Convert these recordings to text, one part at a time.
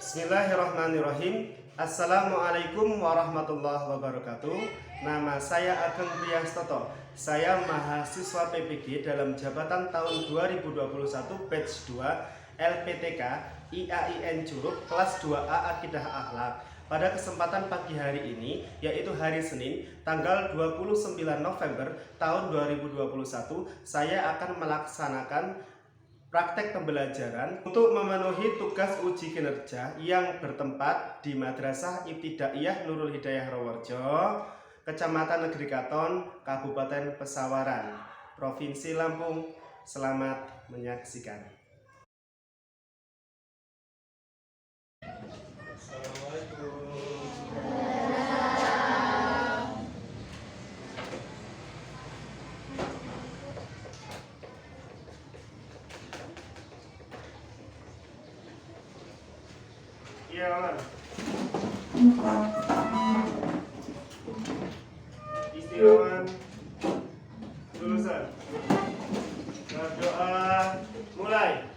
Bismillahirrahmanirrahim. Assalamualaikum warahmatullahi wabarakatuh. Nama saya Ageng Priyastoto. Saya mahasiswa PPG dalam jabatan tahun 2021 batch 2 LPTK IAIN Curug kelas 2A Akidah Akhlak. Pada kesempatan pagi hari ini, yaitu hari Senin, tanggal 29 November tahun 2021, saya akan melaksanakan praktek pembelajaran untuk memenuhi tugas uji kinerja yang bertempat di Madrasah Ibtidaiyah Nurul Hidayah Rawarjo, Kecamatan Negeri Katon, Kabupaten Pesawaran, Provinsi Lampung. Selamat menyaksikan. Assalamualaikum. Iya, Wan. Istiawan lulusan. Berdoa mulai.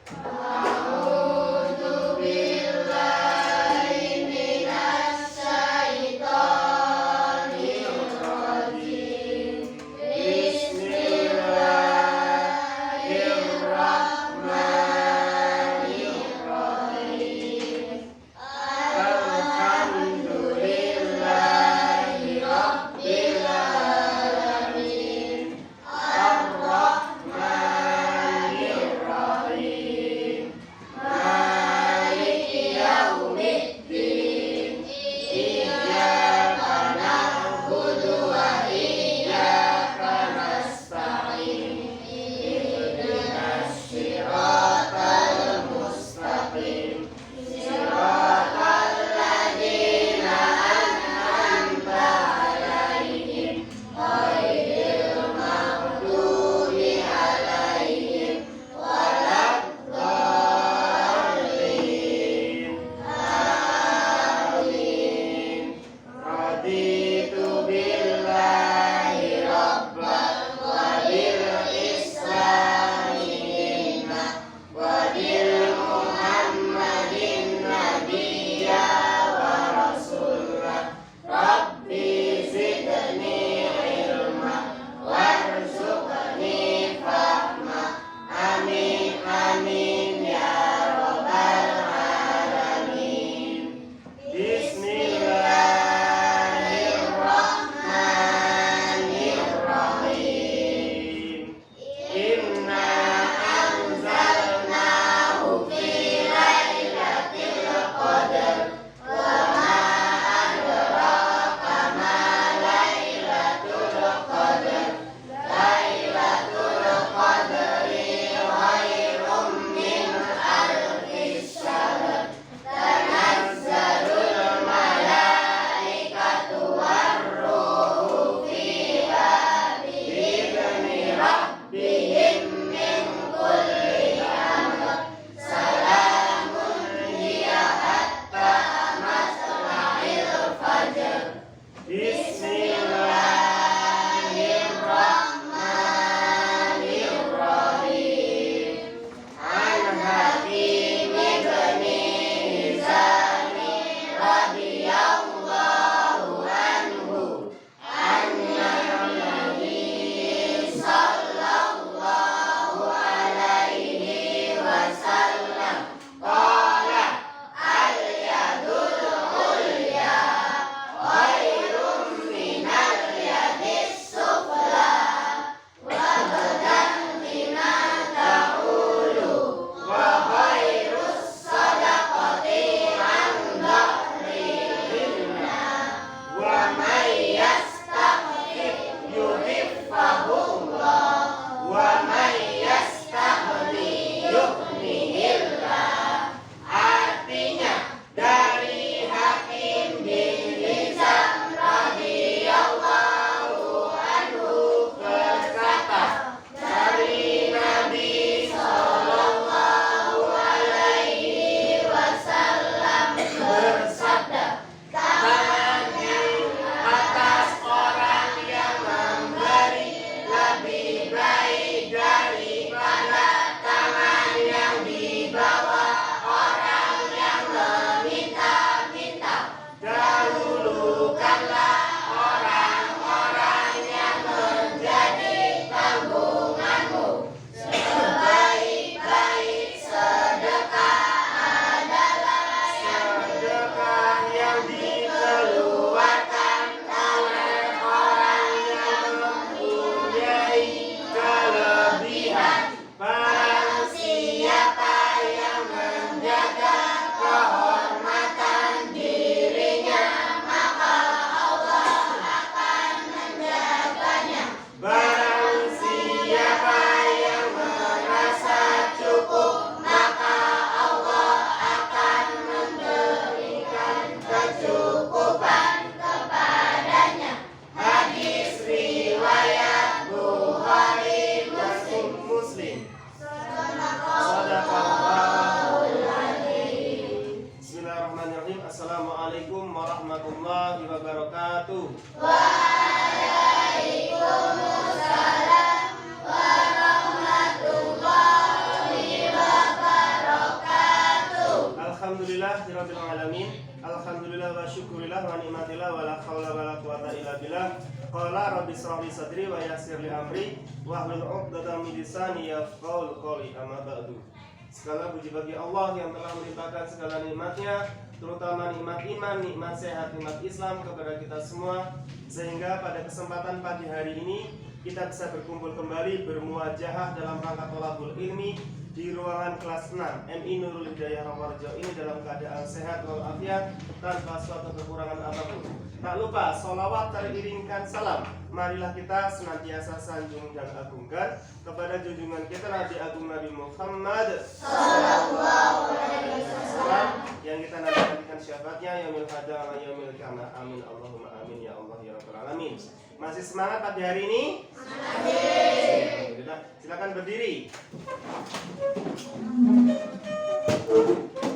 Bismillahirrahmanirrahim. Assalamualaikum warahmatullahi wabarakatuh. Waalaikumsalam warahmatullahi wabarakatuh. Alhamdulillahirabbil alamin. Alhamdulillah wa syukurillah wa ni'matillah wa la haula wa la quwata illa billah. Qala rabbi shrah li sadri wa yassir li amri wahlul 'uqdatam min lisani yafqahu qawli. Amma ba'du. Segala puji bagi Allah yang telah melimpahkan segala nikmatnya, terutama nikmat iman, nikmat sehat, nikmat Islam kepada kita semua, sehingga pada kesempatan pagi hari ini kita bisa berkumpul kembali bermuajahah dalam rangka thalabul ilmi di ruangan kelas 6 MI Nurul Hidayah Rawarjo ini dalam keadaan sehat walafiat tanpa suatu kekurangan apapun. Tak lupa sholawat teriringkan salam. Marilah kita senantiasa sanjung dan agungkan kepada junjungan kita Nabi Agung Nabi Muhammad sallallahu alaihi wasallam yang kita nantikan syafaatnya yaumil hada wa yaumil qiyamah. Amin Allahumma amin ya Allah ya rabbal alamin. Masih semangat pagi hari ini? Masih. Silakan berdiri.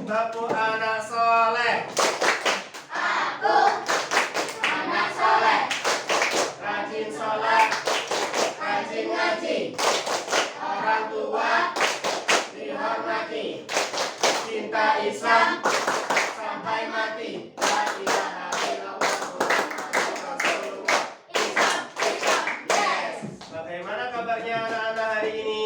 Bapu anak soleh. Aku anak soleh, Rajin sholat, rajin ngaji, orang tua dihormati, cinta Islam sampai mati. La ilaha illallah Muhammadur Rasulullah. Islam, yes. Bagaimana kabarnya anak-anak hari ini?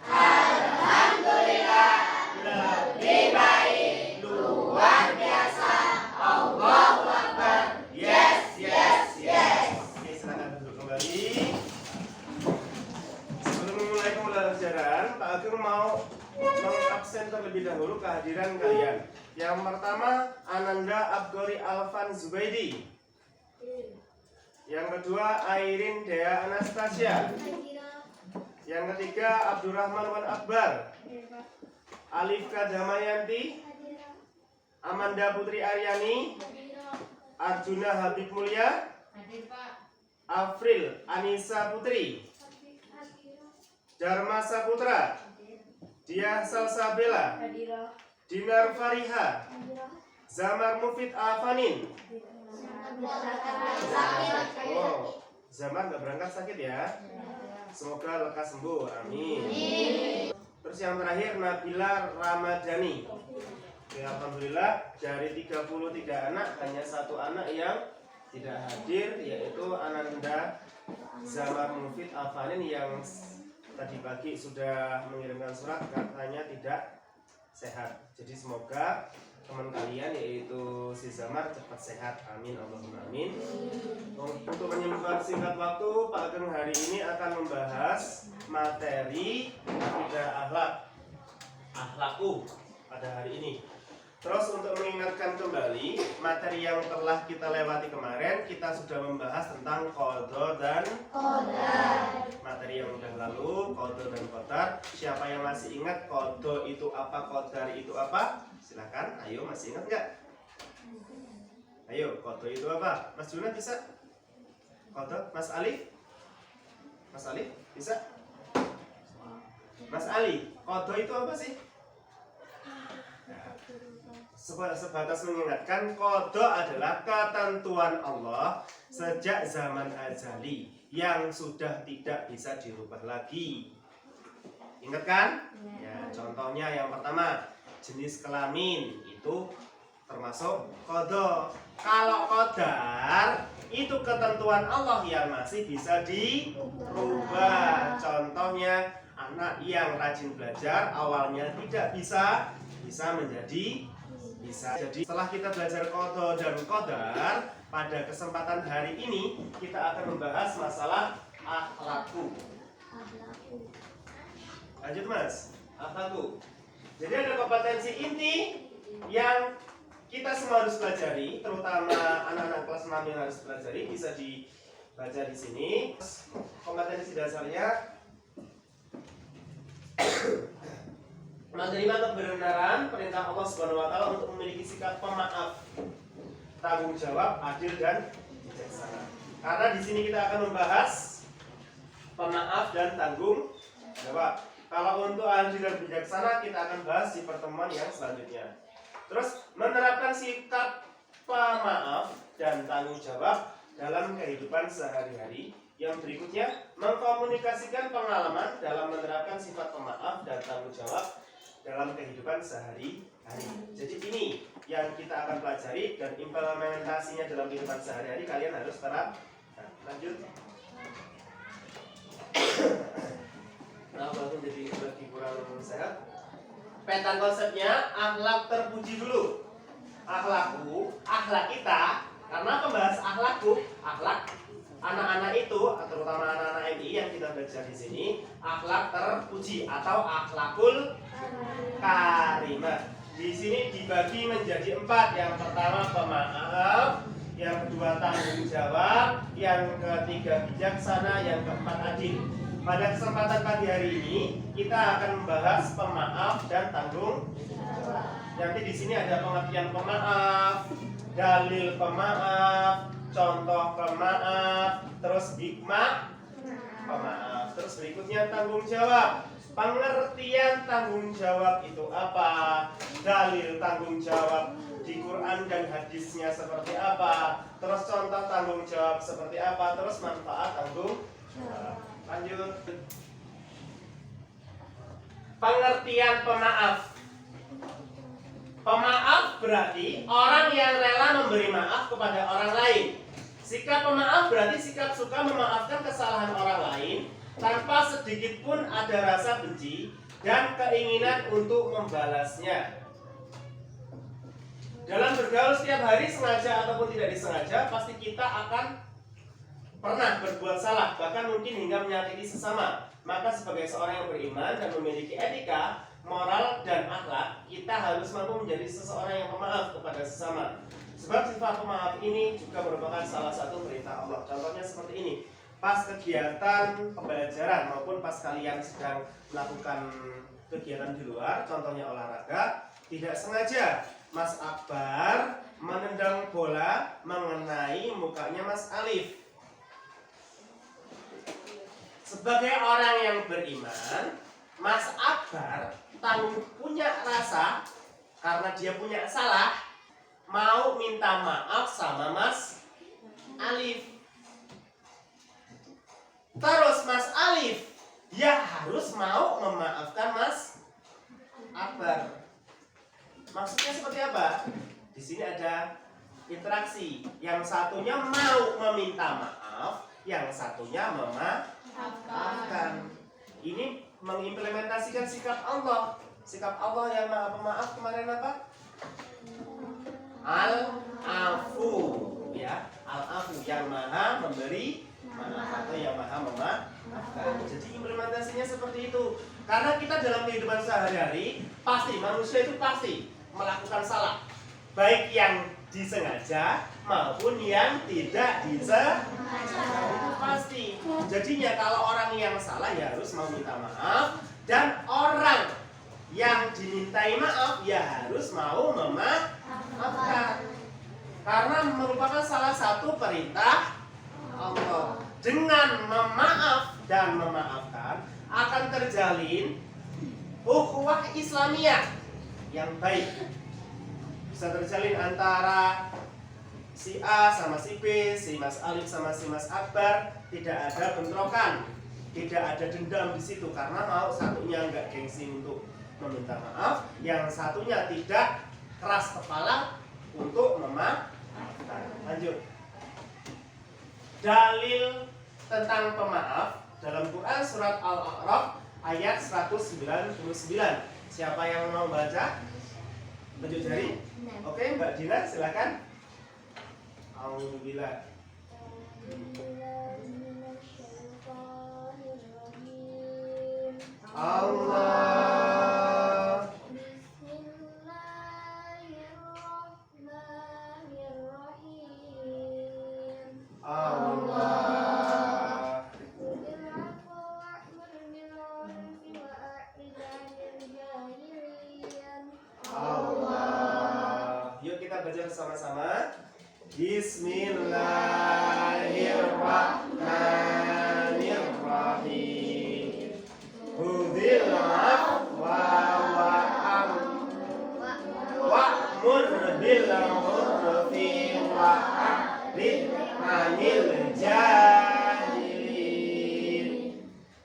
Alhamdulillah, lebih baik, luar biasa. Allahu Akbar. Yes, yes, yes. Oke, silakan duduk kembali. Sebelum memulai pembelajaran, Pak Ageng mau mengabsen terlebih dahulu kehadiran kalian. Yang pertama, Ananda Abgori Alvan Zubaidi. Yang kedua, Airin Dea Anastasia. Yang ketiga, Abdurrahman Wan Akbar. Alifka Damayanti. Amanda Putri Aryani. Arjuna Habib Mulya. Afril Anissa Putri. Dharma Saputra. Diah Salsabella. Dinar Fariha. Zamar Mufid Afanin. Oh, Zamar nggak berangkat sakit ya? Semoga lekas sembuh, amin. Terus yang terakhir Nabila Ramadhani. Ya, alhamdulillah dari 33 anak hanya satu anak yang tidak hadir, yaitu Ananda Zamar Mufid Afanin yang tadi pagi sudah mengirimkan surat katanya tidak sehat. Jadi semoga teman kalian yaitu si Zamar cepat sehat, amin Allahumma amin. Untuk menyempatkan singkat waktu, Pak Ageng hari ini akan membahas materi akidah akhlaku pada hari ini. Terus untuk mengingatkan kembali materi yang telah kita lewati kemarin, kita sudah membahas tentang qadha dan qadar. Materi yang sudah lalu, qadha dan qadar. Siapa yang masih ingat qadha itu apa, qadar itu apa? Silakan, ayo masih ingat nggak? Ayo, qadha itu apa? Mas Juna bisa? Qadha, Mas Ali? Mas Ali bisa? Mas Ali, qadha itu apa sih? Sebatas mengingatkan, qadha adalah ketentuan Allah sejak zaman azali yang sudah tidak bisa dirubah lagi. Ingat kan? Ya, contohnya yang pertama, jenis kelamin itu termasuk qadha. Kalau qadar itu ketentuan Allah yang masih bisa dirubah. Contohnya, anak yang rajin belajar awalnya tidak bisa menjadi bisa. Jadi setelah kita belajar qadha dan qadar, pada kesempatan hari ini kita akan membahas masalah akhlaku. Lanjut Mas, akhlaku. Jadi ada kompetensi inti yang kita semua harus pelajari, terutama anak-anak kelas 6 yang harus pelajari, bisa dibaca di sini. Kompetensi dasarnya menerima kebenaran perintah Allah Subhanahu wa taala untuk memiliki sikap pemaaf, tanggung jawab, adil dan bijaksana. Karena di sini kita akan membahas pemaaf dan tanggung jawab. Kalau untuk adil dan bijaksana kita akan bahas di pertemuan yang selanjutnya. Terus menerapkan sikap pemaaf dan tanggung jawab dalam kehidupan sehari-hari. Yang berikutnya, mengkomunikasikan pengalaman dalam menerapkan sifat pemaaf dan tanggung jawab dalam kehidupan sehari-hari. Jadi ini yang kita akan pelajari dan implementasinya dalam kehidupan sehari-hari kalian harus terapkan. Lanjut. Nah, langsung jadi lebih kurang sehat. Petan konsepnya akhlak terpuji dulu. Akhlak kita. Karena pembahas akhlak anak-anak itu, terutama anak-anak MI yang kita belajar di sini, akhlak terpuji atau akhlakul karimah. Di sini dibagi menjadi 4. Yang pertama pemaaf, yang kedua tanggung jawab, yang ketiga bijaksana, yang keempat adil. Pada kesempatan pagi hari ini kita akan membahas pemaaf dan tanggung jawab. Nanti di sini ada pengertian pemaaf, dalil pemaaf, contoh pemaaf, terus hikmah pemaaf. Terus berikutnya tanggung jawab. Pengertian tanggung jawab itu apa? Dalil tanggung jawab di Quran dan hadisnya seperti apa? Terus contoh tanggung jawab seperti apa? Terus manfaat tanggung jawab. Lanjut. Pengertian pemaaf. Pemaaf berarti orang yang rela memberi maaf kepada orang lain. Sikap pemaaf berarti sikap suka memaafkan kesalahan orang lain tanpa sedikit pun ada rasa benci dan keinginan untuk membalasnya. Dalam bergaul setiap hari, sengaja ataupun tidak disengaja, pasti kita akan pernah berbuat salah, bahkan mungkin hingga menyakiti sesama. Maka sebagai seorang yang beriman dan memiliki etika, moral, dan akhlak, kita harus mampu menjadi seseorang yang pemaaf kepada sesama. Sebab sifat pemaaf ini juga merupakan salah satu perintah Allah. Contohnya seperti ini. Pas kegiatan pembelajaran maupun pas kalian sedang melakukan kegiatan di luar, contohnya olahraga, tidak sengaja Mas Akbar menendang bola mengenai mukanya Mas Alif. Sebagai orang yang beriman, Mas Akbar punya rasa karena dia punya salah, mau minta maaf sama Mas Alif. Terus Mas Alif, dia harus mau memaafkan Mas Akbar. Maksudnya seperti apa? Di sini ada interaksi. Yang satunya mau meminta maaf, yang satunya memaafkan. Ini mengimplementasikan sikap Allah. Sikap Allah yang maha pemaaf kemarin apa? Al-afu, ya. Al-afu yang maha memberi maaf atau yang maha memaafkan. Jadi implementasinya seperti itu. Karena kita dalam kehidupan sehari-hari pasti manusia itu pasti melakukan salah, baik yang disengaja maupun yang tidak disengaja. Itu pasti. Jadinya kalau orang yang salah ya harus mau minta maaf, dan orang yang dimintai maaf ya harus mau memaafkan. Karena merupakan salah satu perintah Allah. Dengan memaaf dan memaafkan akan terjalin ukhuwah Islamiyah yang baik. Bisa terjalin antara si A sama si B, si Mas Alif sama si Mas Akbar. Tidak ada bentrokan, tidak ada dendam di situ, karena mau satunya nggak gengsi untuk meminta maaf, yang satunya tidak keras kepala untuk memaafkan. Lanjut. Dalil tentang pemaaf dalam Quran surat Al-A'raf ayat 199. Siapa yang mau baca? Tunjuk jari. Oke, Mbak Dina silakan. Alhamdulillah. Allah. Allah. Allah. Yuk kita baca bersama-sama. Bismillahirrahmanirrahim. Hudhil afwa wa'mur bil urfi wa'rid 'anil jahilin.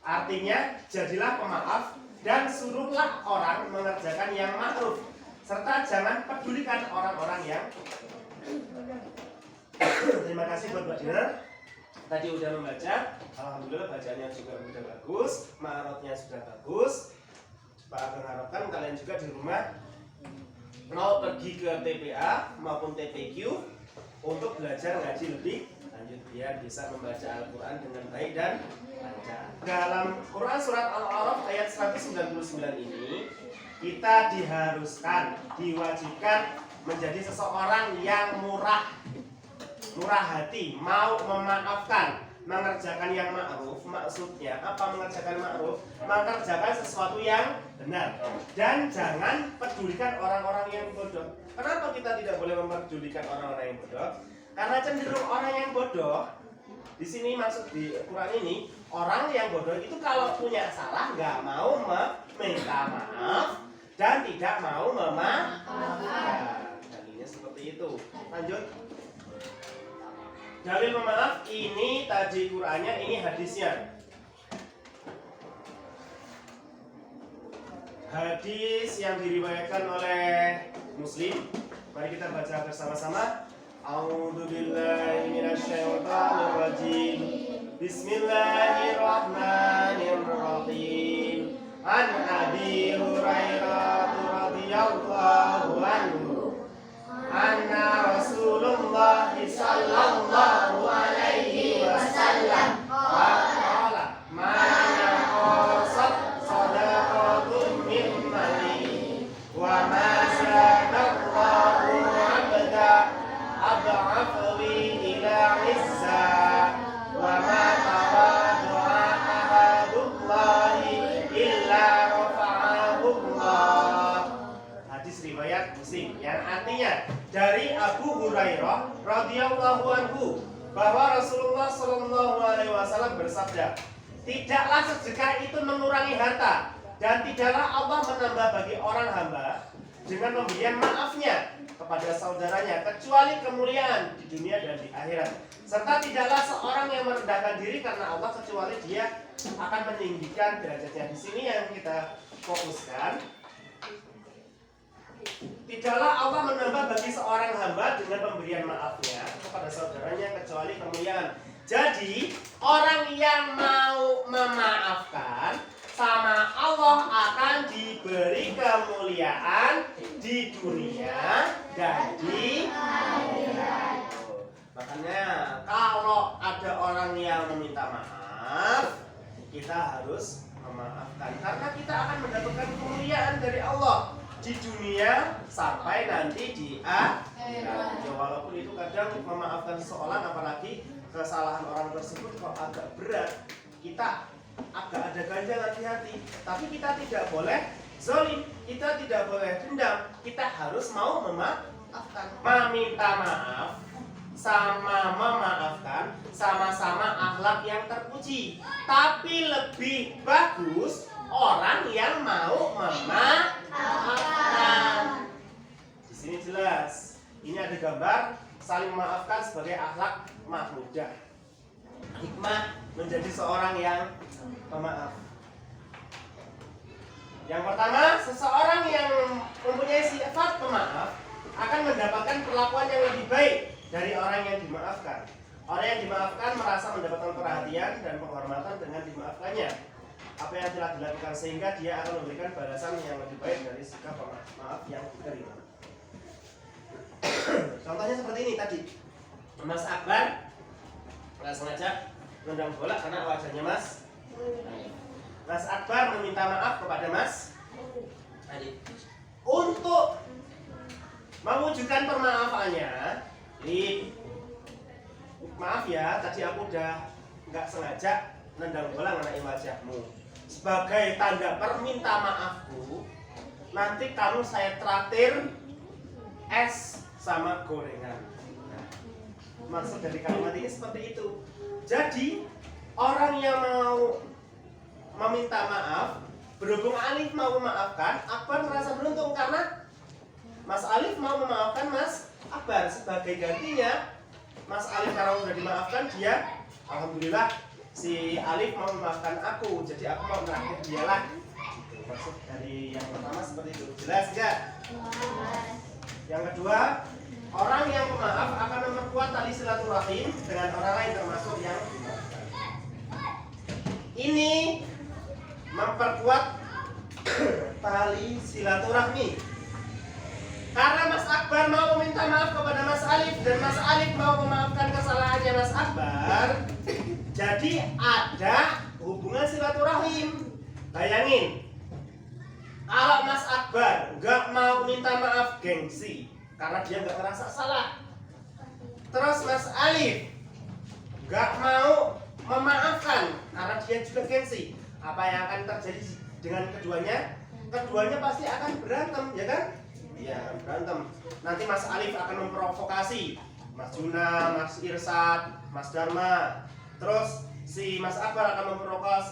Artinya, jadilah pemaaf dan suruhlah orang mengerjakan yang ma'ruf, serta jangan pedulikan orang-orang yang terima kasih buat Mbak Dina. Tadi udah membaca, alhamdulillah bacaannya juga udah bagus, ma'rufnya sudah bagus. Pak Ageng harapkan kalian juga di rumah mau pergi ke TPA maupun TPQ untuk belajar ngaji lebih lanjut biar bisa membaca Al-Quran dengan baik dan lancar. Dalam Quran surat Al-A'raf ayat 199 ini kita diharuskan, diwajibkan menjadi seseorang yang murah hati, mau memaafkan, mengerjakan yang ma'ruf. Maksudnya apa mengerjakan ma'ruf? Mengerjakan sesuatu yang benar dan jangan pedulikan orang-orang yang bodoh. Kenapa kita tidak boleh mempedulikan orang-orang yang bodoh? Karena cenderung orang yang bodoh di sini maksud di Quran ini, orang yang bodoh itu kalau punya salah nggak mau meminta maaf dan tidak mau memaafkan. Dalilnya seperti itu. Lanjut. Dalil pemaaf ini tadi Qur'annya, ini hadisnya. Hadis yang diriwayatkan oleh Muslim. Mari kita baca bersama-sama. A'udzubillahi minasyaitonir rajim. Bismillahirrahmanirrahim. An Abi Hurairah radhiyallahu anhu anna Rasulullah sallallahu alaihi wasallam qala mana qasat sadaqatun min mali wa ma zadallahu 'abda ad'afawi ila izza wa ma tawaddu'a ahadullahi illa rafa'ahu Allah. Hadis riwayat Muslim yang artinya dari Abu Hurairah radhiyallahu anhu bahwa Rasulullah sallallahu alaihi wasallam bersabda, tidaklah sedekah itu mengurangi harta dan tidaklah Allah menambah bagi orang hamba dengan pemberian maafnya kepada saudaranya kecuali kemuliaan di dunia dan di akhirat, serta tidaklah seorang yang merendahkan diri karena Allah kecuali dia akan meninggikan derajatnya. Di sini yang kita fokuskan, tidaklah Allah menambah bagi seorang hamba dengan pemberian maafnya kepada saudaranya kecuali kemuliaan. Jadi orang yang mau memaafkan sama Allah akan diberi kemuliaan di dunia dan di akhirat. Makanya kalau ada orang yang meminta maaf, kita harus memaafkan karena kita akan mendapatkan kemuliaan dari Allah di dunia sampai nanti di akhirat. Ya, walaupun itu kadang memaafkan seseorang, apalagi kesalahan orang tersebut kok agak berat, kita agak ada ganjal, hati-hati. Tapi kita tidak boleh zalim, kita tidak boleh dendam, kita harus mau memaafkan. Meminta maaf sama memaafkan sama-sama akhlak yang terpuji, tapi lebih bagus orang yang mau memaafkan. Di sini jelas, ini ada gambar saling memaafkan sebagai akhlak mahmudah. Hikmah menjadi seorang yang pemaaf. Yang pertama, seseorang yang mempunyai sifat pemaaf akan mendapatkan perlakuan yang lebih baik dari orang yang dimaafkan. Orang yang dimaafkan merasa mendapatkan perhatian dan penghormatan dengan dimaafkannya apa yang telah dilakukan, sehingga dia akan memberikan balasan yang lebih baik dari sikap maaf yang diterima. Contohnya seperti ini tadi, Mas Akbar nggak sengaja nendang bola karena wajahnya Mas Akbar meminta maaf kepada Mas Adit. Untuk mewujudkan permaafannya, maaf ya, tadi aku udah nggak sengaja nendang bola ngenai wajahmu. Sebagai tanda perminta maafku, nanti kamu saya traktir es sama gorengan. Nah, maksud dari kalimat ini seperti itu. Jadi orang yang mau meminta maaf, berhubung Alif mau memaafkan, Akbar merasa beruntung karena Mas Alif mau memaafkan Mas Akbar. Sebagai gantinya, Mas Alif karena sudah dimaafkan, dia alhamdulillah si Alif mau memaafkan aku. Jadi aku mau menraktir dia lagi. Gitu. Maksud dari yang pertama seperti itu. Jelas nggak? Yang kedua, orang yang pemaaf akan memperkuat tali silaturahim dengan orang lain termasuk yang dimaafkan. Ini memperkuat tali silaturahmi. Karena Mas Akbar mau meminta maaf kepada Mas Alif dan Mas Alif mau memaafkan kesalahannya Mas Akbar, jadi ada hubungan silaturahim. Bayangin, kalau Mas Akbar nggak mau minta maaf gengsi karena dia nggak ngerasa salah, terus Mas Alif nggak mau memaafkan karena dia juga gengsi, apa yang akan terjadi dengan keduanya? Keduanya pasti akan berantem, ya kan? Iya, akan berantem. Nanti Mas Alif akan memprovokasi Mas Juna, Mas Irsad, Mas Dharma. Terus si Mas Akbar akan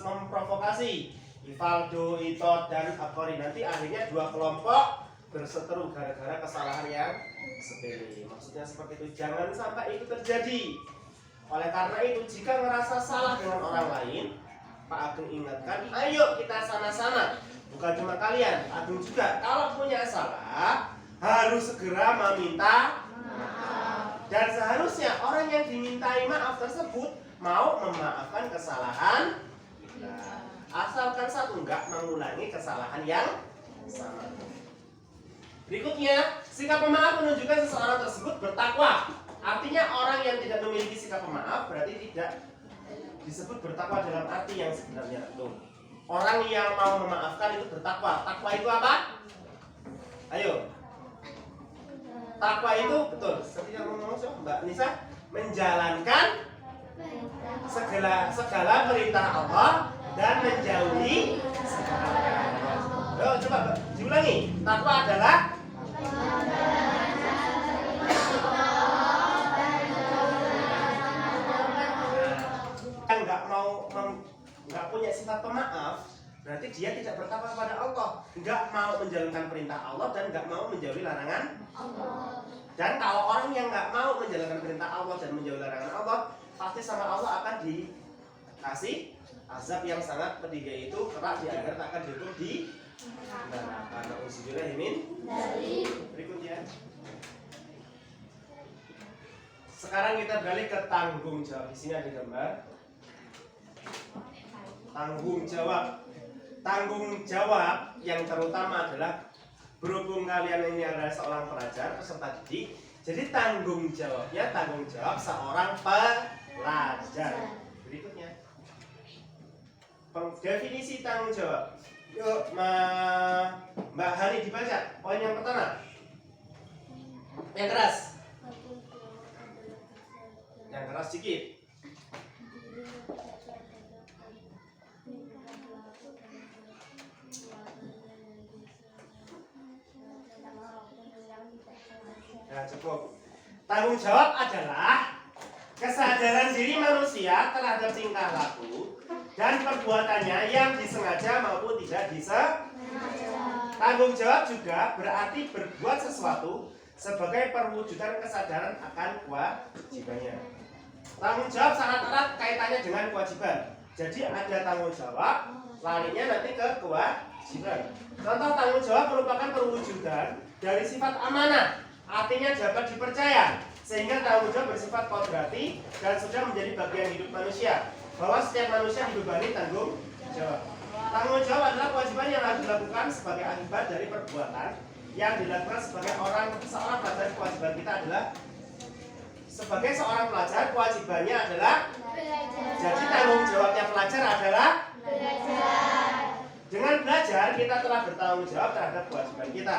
memprovokasi Ivaldo, Itot, dan Akori. Nanti akhirnya dua kelompok berseteru gara-gara kesalahan yang sepele. Maksudnya seperti itu. Jangan sampai itu terjadi. Oleh karena itu, jika ngerasa salah dengan orang lain, Pak Ageng ingatkan, ayo kita sama-sama. Bukan cuma kalian, Agung juga. Kalau punya salah, harus segera meminta maaf. Dan seharusnya orang yang dimintai maaf tersebut mau memaafkan kesalahan kita. Asalkan satu, enggak mengulangi kesalahan yang sama. Berikutnya, sikap pemaaf menunjukkan seseorang tersebut bertakwa. Artinya orang yang tidak memiliki sikap pemaaf berarti tidak disebut bertakwa dalam arti yang sebenarnya. Tuh. Orang yang mau memaafkan itu bertakwa. Takwa itu apa? Ayo. Takwa itu betul. Seperti yang ngomong Mbak Nisa, menjalankan segala perintah Allah dan menjauhi segala larangan Allah. Yo, coba diulangi. Takwa adalah yang nggak punya sifat pemaaf, berarti dia tidak bertakwa kepada Allah, nggak mau menjalankan perintah Allah dan nggak mau menjauhi larangan Allah. Dan kalau orang yang nggak mau menjalankan perintah Allah dan menjauhi larangan Allah, pasti sama Allah akan dikasih azab yang sangat pedih, yaitu kerak di akhirat akan dihukum di neraka. Nauzubillahimin. Berikutnya. Sekarang kita beralih ke tanggung jawab. Di sini ada gambar. Tanggung jawab yang terutama adalah berhubung kalian ini adalah seorang pelajar peserta didik, jadi tanggung jawab seorang pelajar. Berikutnya definisi tanggung jawab. Yuk Mbak Hani dibaca. Poin yang pertama, yang keras sedikit. Nah, cukup. Tanggung jawab adalah kesadaran diri manusia terhadap tingkah laku dan perbuatannya yang disengaja maupun tidak disengaja. Tanggung jawab juga berarti berbuat sesuatu sebagai perwujudan kesadaran akan kewajibannya. Tanggung jawab sangat erat kaitannya dengan kewajiban. Jadi ada tanggung jawab, larinya nanti ke kewajiban. Contoh tanggung jawab merupakan perwujudan dari sifat amanah. Artinya dapat dipercaya, sehingga tanggung jawab bersifat kodrati dan sudah menjadi bagian hidup manusia, bahwa setiap manusia dibebani tanggung jawab. Tanggung jawab adalah kewajiban yang harus dilakukan sebagai akibat dari perbuatan yang dilakukan sebagai seorang pelajar. Kewajiban kita adalah sebagai seorang pelajar, kewajibannya adalah belajar. Jadi tanggung jawabnya pelajar adalah belajar. Dengan belajar kita telah bertanggung jawab terhadap kewajiban kita.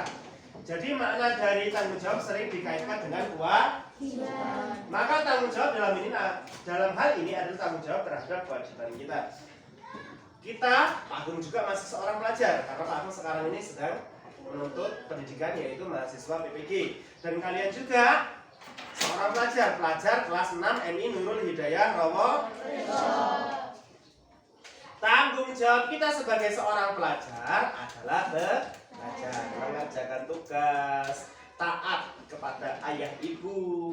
Jadi makna dari tanggung jawab sering dikaitkan dengan kewajiban. Maka tanggung jawab dalam hal ini adalah tanggung jawab terhadap kewajiban kita. Kita, Pak Agung juga masih seorang pelajar, karena Pak Agung sekarang ini sedang menuntut pendidikan, yaitu mahasiswa PPG. Dan kalian juga seorang pelajar kelas 6 MI Nurul Hidayah Rowo. Tanggung jawab kita sebagai seorang pelajar adalah belajar, mengerjakan tugas, taat kepada ayah ibu,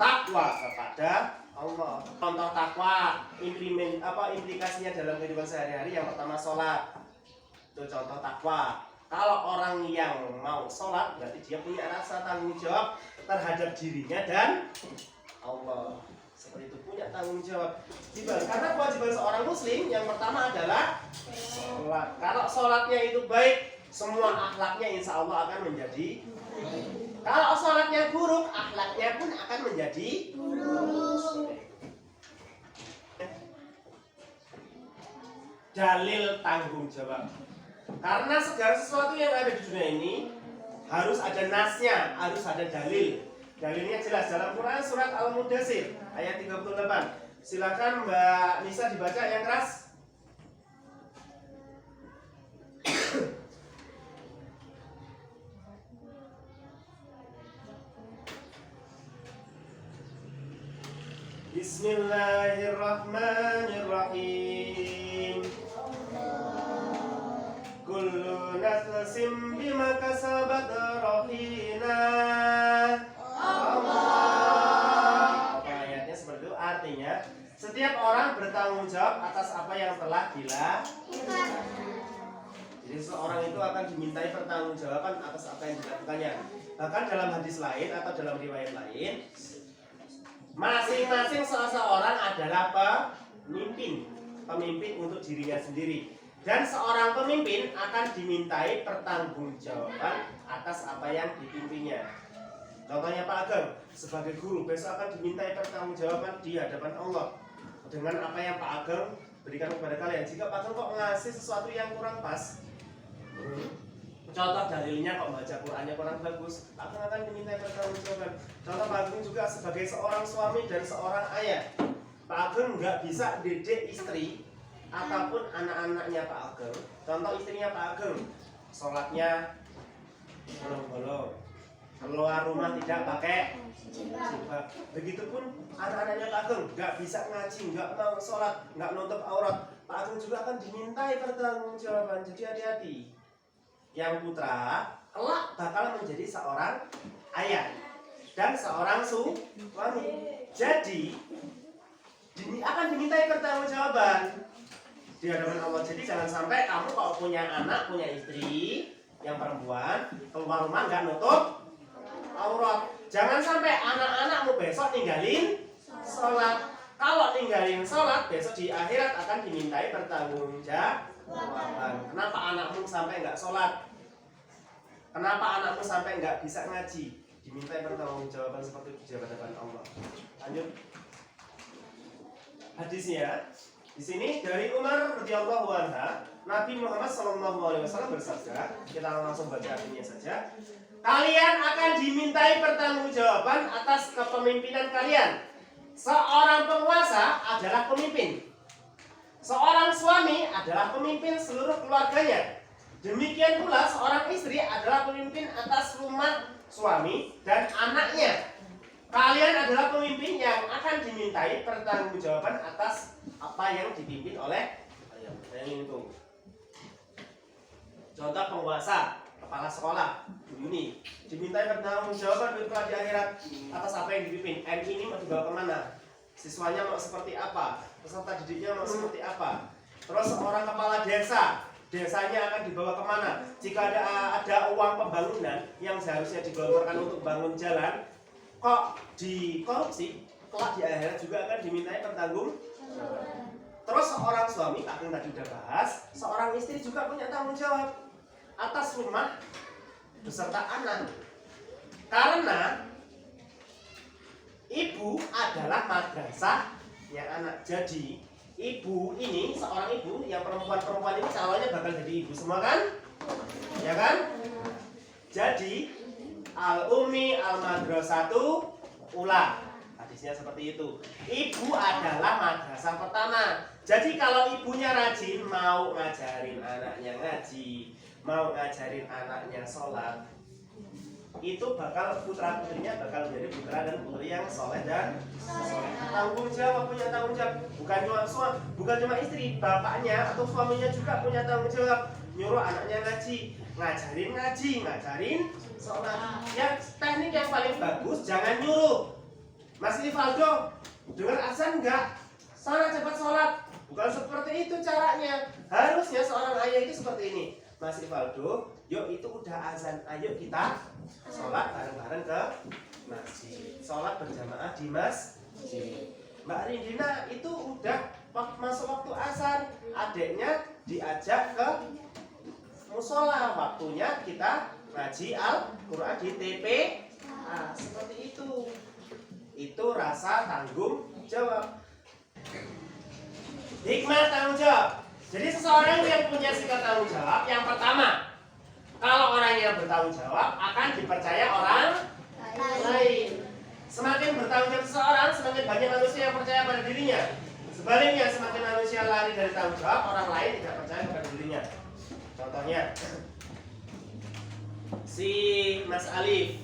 takwa kepada Allah. Contoh takwa, implikasinya dalam kehidupan sehari-hari. Yang pertama sholat, itu contoh takwa. Kalau orang yang mau sholat berarti dia punya rasa tanggung jawab terhadap dirinya dan Allah. Seperti itu, punya tanggung jawab. Karena kewajiban seorang muslim yang pertama adalah sholat. Kalau sholatnya itu baik, semua akhlaknya insya Allah akan menjadi baik. Kalau sholatnya buruk, akhlaknya pun akan menjadi buruk. Dalil tanggung jawab. Karena segala sesuatu yang ada di dunia ini harus ada nasnya, harus ada dalil. Dalilnya jelas dalam Quran surat Al-Mudaththir ayat 38. Silakan Mbak Nisa dibaca yang keras. Bismillahirrahmanirrahim. Kullu nafsin bima kasabat rahina. Allah. Ayatnya seperti itu, artinya setiap orang bertanggung jawab atas apa yang telah dilakukan. Jadi seseorang itu akan dimintai pertanggungjawaban atas apa yang dilakukannya. Bahkan dalam hadis lain atau dalam riwayat lain, masing-masing seseorang adalah pemimpin untuk dirinya sendiri. Dan seorang pemimpin akan dimintai pertanggungjawaban atas apa yang dipimpinnya. Contohnya Pak Ageng, sebagai guru besok akan dimintai pertanggungjawaban di hadapan Allah dengan apa yang Pak Ageng berikan kepada kalian. Jika Pak Ageng kok ngasih sesuatu yang kurang pas, contoh dalilnya kok baca Qurannya kurang bagus, Pak Ageng akan dimintai pertanggungjawaban. Contoh Pak Ageng juga sebagai seorang suami dan seorang ayah, Pak Ageng nggak bisa didik istri ataupun anak-anaknya Pak Ageng. Contoh istrinya Pak Ageng, sholatnya bolong-bolong, keluar rumah tidak pakai jilbab. Begitupun anak-anaknya Pak Ageng nggak bisa ngaji, nggak mau sholat, nggak nutup aurat. Pak Ageng juga akan dimintai pertanggungjawaban. Jadi hati-hati. Yang putra kelak bakal menjadi seorang ayah dan seorang suami. Jadi akan dimintai pertanggungjawaban di hadapan Allah. Jadi jangan sampai kamu kalau punya anak, punya istri yang perempuan, keluar rumah nggak nutup aurat. Jangan sampai anak-anakmu besok ninggalin sholat. Kalau ninggalin sholat, besok di akhirat akan dimintai pertanggungjawaban. Kenapa anakmu sampai nggak sholat? Kenapa anakmu sampai nggak bisa ngaji? Dimintai pertanggungjawaban seperti di hadapan Allah. Lanjut. Hadisnya di sini dari Umar radhiyallahu anha, Nabi Muhammad SAW bersabda, kita langsung baca artinya saja. Kalian akan dimintai pertanggungjawaban atas kepemimpinan kalian. Seorang penguasa adalah pemimpin. Seorang suami adalah pemimpin seluruh keluarganya. Demikian pula seorang istri adalah pemimpin atas rumah suami dan anaknya. Kalian adalah pemimpin yang akan dimintai pertanggungjawaban atas apa yang dipimpin oleh kalian. Itu contoh penguasa, kepala sekolah, Bu Yuni, dimintai pertanggungjawaban di akhirat atas apa yang dipimpin. Ini mau dibawa kemana? Siswanya mau seperti apa? Peserta didiknya mau seperti apa? Terus seorang kepala desa, desanya akan dibawa kemana? Jika ada uang pembangunan yang seharusnya digelontorkan untuk bangun jalan, kok dikorupsi, kelak di akhirat juga akan dimintai pertanggungjawaban. Terus seorang suami, Pak tadi udah bahas, seorang istri juga punya tanggung jawab atas rumah beserta anak. Karena ibu adalah madrasahnya anak. Jadi ibu ini, seorang ibu yang perempuan-perempuan ini calonnya bakal jadi ibu semua kan? Ya kan? Jadi al-ummi al-madrasatu ula. Hadisnya seperti itu. Ibu adalah madrasah pertama. Jadi kalau ibunya rajin, mau ngajarin anaknya ngaji, mau ngajarin anaknya sholat, itu bakal putra-putrinya bakal menjadi putra dan putri yang soleh dan soleh. Tanggung jawab, punya tanggung jawab. Bukan cuma istri, bapaknya atau suaminya juga punya tanggung jawab. Nyuruh anaknya ngaji, ngajarin sholat. Yang teknik yang paling bagus jangan nyuruh. Mas Ivaldo, dengar azan enggak? Sana cepat sholat. Bukan seperti itu caranya. Harusnya seorang ayah itu seperti ini. Mas Ivaldo, yuk itu udah azan. Ayo kita sholat bareng-bareng ke masjid. Sholat berjamaah di masjid. Mbak Rindina itu udah masuk waktu asar. Adiknya diajak ke musola. Waktunya kita ngaji Al-Quran di TP. Nah, seperti itu. Itu rasa tanggung jawab. Hikmah tanggung jawab. Jadi seseorang yang punya sikap tanggung jawab, yang pertama, kalau orang yang bertanggung jawab akan dipercaya orang lain. Semakin bertanggung jawab seseorang, semakin banyak manusia yang percaya pada dirinya. Sebaliknya, semakin manusia lari dari tanggung jawab, orang lain tidak percaya pada dirinya. Contohnya, si Mas Alif,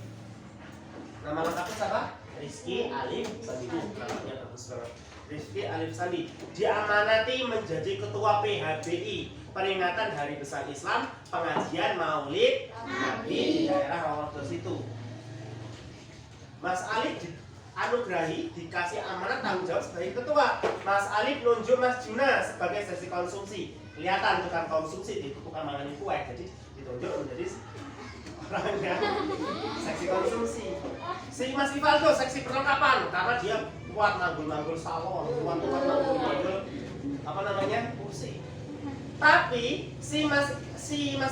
nama lengkapnya siapa? Rizky Alif Sandi. Namanya bagus banget. Rizky Alif Sandi diamanati menjadi ketua PHBI, peringatan Hari Besar Islam, pengajian Maulid Nabi di daerah Rawados itu. Mas Alif dianugerahi, dikasih amanat tanggung jawab sebagai ketua. Mas Alif nunjuk Mas Juna sebagai seksi konsumsi. Kelihatan tukang konsumsi di tukang manganin kue, jadi ditunjuk menjadi orang yang seksi konsumsi. Si Mas Ivaldo seksi perlengkapan karena dia kuat nanggul salon, kuat nanggul apa namanya kursi. Tapi si Mas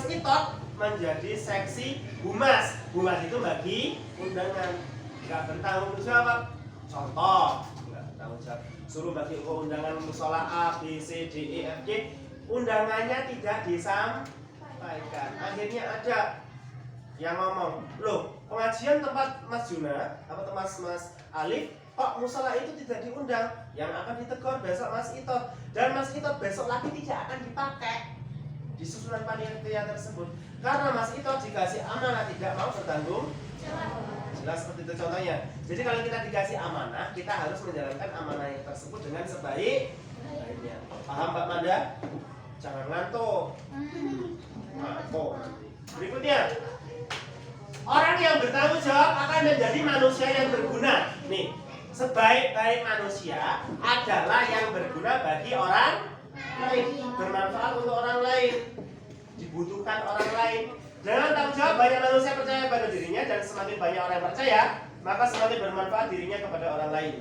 Itot menjadi seksi humas. Humas itu bagi undangan, nggak bertanggung jawab. Contoh, nggak bertanggung jawab. Suruh bagi undangan musola A, B, C, D, E, F, G. Undangannya tidak disampaikan. Akhirnya ada yang ngomong, loh pengajian tempat Mas Juna apa tempat Mas Alif, kok musola itu tidak diundang? Yang akan ditegur besok Mas Itot, dan Mas Itot besok lagi tidak akan dipakai di susunan panitia tersebut karena Mas Itot dikasih amanah tidak mau bertanggung jelas seperti itu contohnya. Jadi kalau kita dikasih amanah, kita harus menjalankan amanah yang tersebut dengan sebaik-baiknya. Paham Mbak Manda? Jangan ngantuk. Ngantuk nanti. Berikutnya, orang yang bertanggung jawab akan menjadi manusia yang berguna. Nih, sebaik-baik manusia adalah yang berguna bagi orang lain, bermanfaat untuk orang lain, dibutuhkan orang lain. Dengan tanggung jawab, banyak manusia percaya pada dirinya, dan semakin banyak orang yang percaya, maka semakin bermanfaat dirinya kepada orang lain.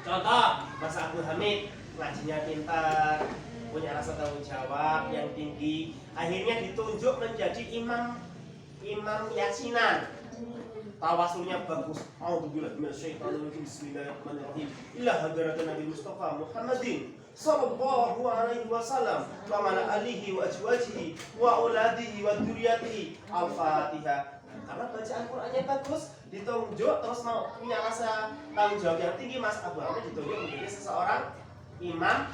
Contoh, Mas Abdul Hamid, ngajinya pintar, punya rasa tanggung jawab yang tinggi, akhirnya ditunjuk menjadi imam yasinan. Tawasulnya bagus. A'udzubillahi minasyaitonirrajim. Bismillahirrahmanirrahim. Ila hadratin Nabi Mustafa Muhammadin sallallahu alaihi wasallam wa ala alihi wa azwajihi wa auladihi wa dzurriyyatihi. Al-Fatihah. Karena bacaan Qur'annya bagus, ditunjuk terus mau punya rasa tanggung jawab yang tinggi, Mas Abu Hamid ditunjuk menjadi seseorang imam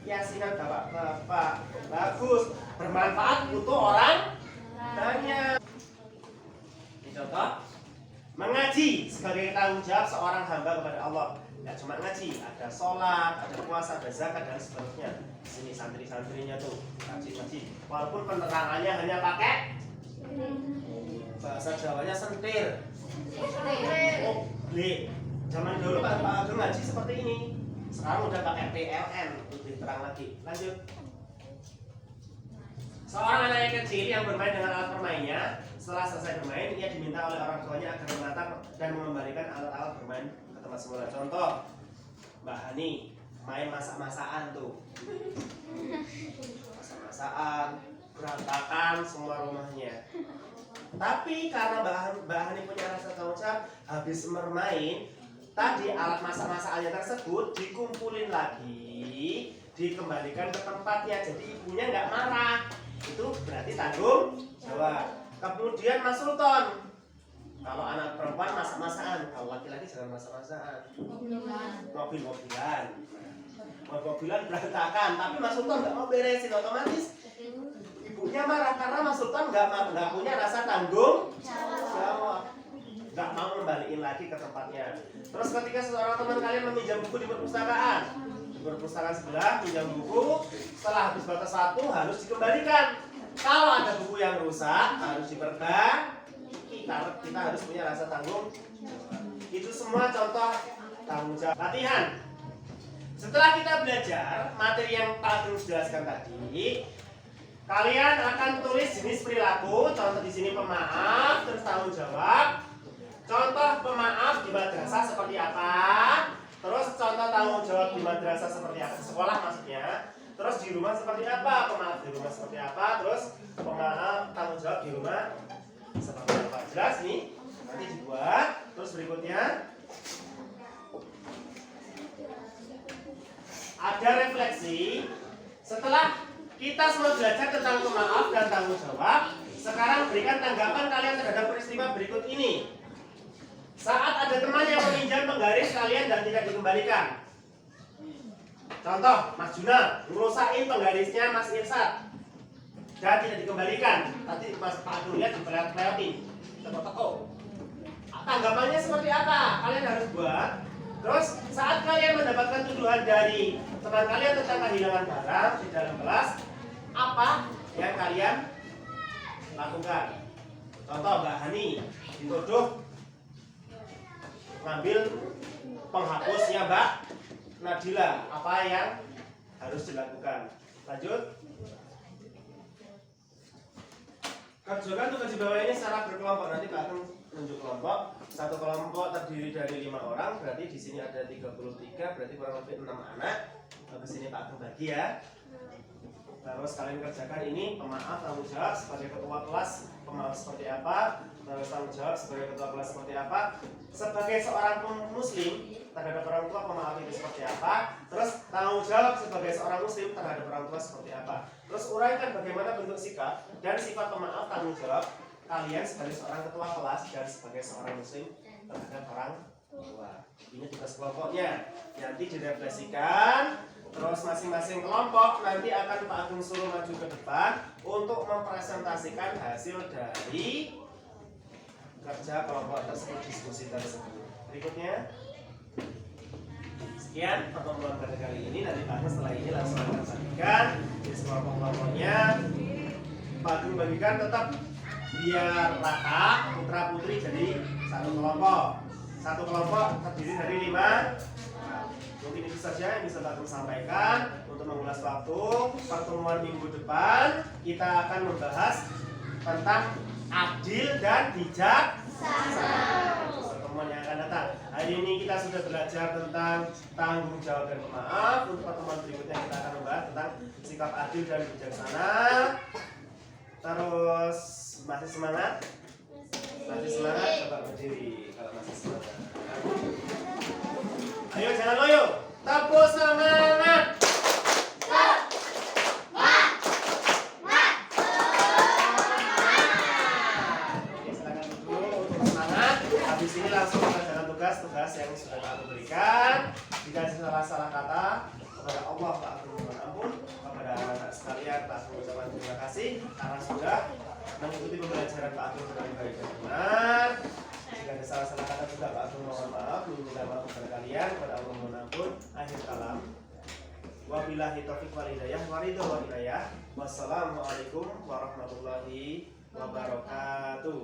yasinan. Bapak bagus, bermanfaat untuk orang banyak. Ini contoh mengaji sebagai tanggung jawab seorang hamba kepada Allah. Tidak cuma ngaji, ada sholat, ada puasa, ada zakat, dan seterusnya. Di sini santri-santrinya tuh ngaji. Walaupun penerangannya hanya pakai bahasa Jawanya sentir. Oh, beli. Zaman dulu Pak Ageng ngaji seperti ini. Sekarang udah pakai PLN, lebih terang lagi. Lanjut. Seorang anak yang kecil yang bermain dengan alat permainnya, setelah selesai bermain, ia diminta oleh orang tuanya agar menata dan mengembalikan alat-alat bermain ke tempat semula. Contoh, Mbak Hani main masak-masakan tuh. Masak-masakan, berantakan semua rumahnya. Tapi karena Mbak Hani punya rasa tanggung jawab, habis bermain, tadi alat masak-masakannya tersebut dikumpulin lagi, dikembalikan ke tempatnya. Jadi ibunya nggak marah. Itu berarti tanggung jawab. Kemudian Mas Sultan, kalau anak perempuan masak-masakan, kalau laki-laki jangan masak-masakan. Mobil-mobilan berantakan, tapi Mas Sultan nggak mau beresin, otomatis ibunya marah karena Mas Sultan nggak punya rasa tanggung jawab, nggak mau kembaliin lagi ke tempatnya. Terus ketika seorang teman kalian meminjam buku di perpustakaan sebelah, pinjam buku, setelah habis batas waktu harus dikembalikan. Kalau ada buku yang rusak harus diperbaiki. Kita harus punya rasa tanggung jawab. Itu semua contoh tanggung jawab. Latihan. Setelah kita belajar materi yang Pak Agung jelaskan tadi, kalian akan tulis jenis perilaku. Contoh di sini pemaaf, terus tanggung jawab. Contoh pemaaf di madrasah seperti apa? Terus contoh tanggung jawab di madrasah seperti apa? Sekolah maksudnya. Terus di rumah seperti apa? Pemaaf di rumah seperti apa? Terus pemaaf tanggung jawab di rumah seperti apa? Jelas nih? Nanti dibuat. Terus berikutnya ada refleksi. Setelah kita semua belajar tentang pemaaf dan tanggung jawab, sekarang berikan tanggapan kalian terhadap peristiwa berikut ini. Saat ada teman yang meminjam penggaris kalian dan tidak dikembalikan. Contoh, Mas Juna ngerusakin penggarisnya Mas Irsad dan tidak dikembalikan. Tadi Mas Pak Agung lihat dipelewati, teko-teko. Tanggapannya seperti apa? Kalian harus buat. Terus saat kalian mendapatkan tuduhan dari teman kalian tentang kehilangan barang di dalam kelas, apa yang kalian lakukan? Contoh, Mbak Hani dituduh ngambil penghapusnya Mbak Nadila, apa yang harus dilakukan? Lanjut. Kerjakan tugas di bawah ini secara berkelompok. Nanti Pak akan menunjuk kelompok. Satu kelompok terdiri dari 5 orang. Berarti di sini ada 33. Berarti kurang lebih 6 anak. Habis ini Pak akan bagi ya. Terus kalian kerjakan ini pemaaf, tanggung jawab sebagai ketua kelas, pemaaf seperti apa? Terus tanggung jawab sebagai ketua kelas seperti apa? Sebagai seorang muslim terhadap orang tua, pemaaf itu seperti apa? Terus tanggung jawab sebagai seorang muslim terhadap orang tua seperti apa? Terus uraikan bagaimana bentuk sikap dan sifat pemaaf tanggung jawab kalian sebagai seorang ketua kelas dan sebagai seorang muslim terhadap orang tua. Ini tugas kelompoknya. Nanti direfleksikan. Terus masing-masing kelompok nanti akan Pak Agung suruh maju ke depan untuk mempresentasikan hasil dari kerja kelompok tersebut, diskusi tersebut. Berikutnya, sekian pertemuan pada kali ini. Nanti Pak Agung setelah ini langsung akan bagikan di kelompok-kelompoknya. Pak Agung bagikan tetap biar rata, putra putri jadi satu kelompok. Satu kelompok terdiri dari 5. Mungkin itu saja yang bisa Pak Agung sampaikan. Untuk mengulas waktu, pertemuan minggu depan kita akan membahas tentang adil dan bijaksana. Pertemuan yang akan datang. Hari ini kita sudah belajar tentang tanggung jawab dan pemaaf. Untuk pertemuan berikutnya kita akan membahas tentang sikap adil dan bijaksana. Terus masih semangat? Masih semangat? Coba berdiri kalau masih semangat. Ayo jangan loyo, tepuk semangat. Oke, silakan dulu untuk semangat. Habis ini langsung kita jalan tugas yang sudah Pak Agung berikan. Jika ada salah kata kepada Allah, Pak Agung mohon ampun. Kepada anak sekalian, Pak Agung ucapkan terima kasih karena sudah mengikuti pembelajaran Pak Agung dengan baik dan benar. Jika ada salah kata juga Pak Agung mohon maaf, minta maaf kepada kalian, kepada Allah mohon ampun. Akhir kalam. Wabillahi taufiq wal hidayah, waridho wal hidayah. Wassalamualaikum warahmatullahi wabarakatuh.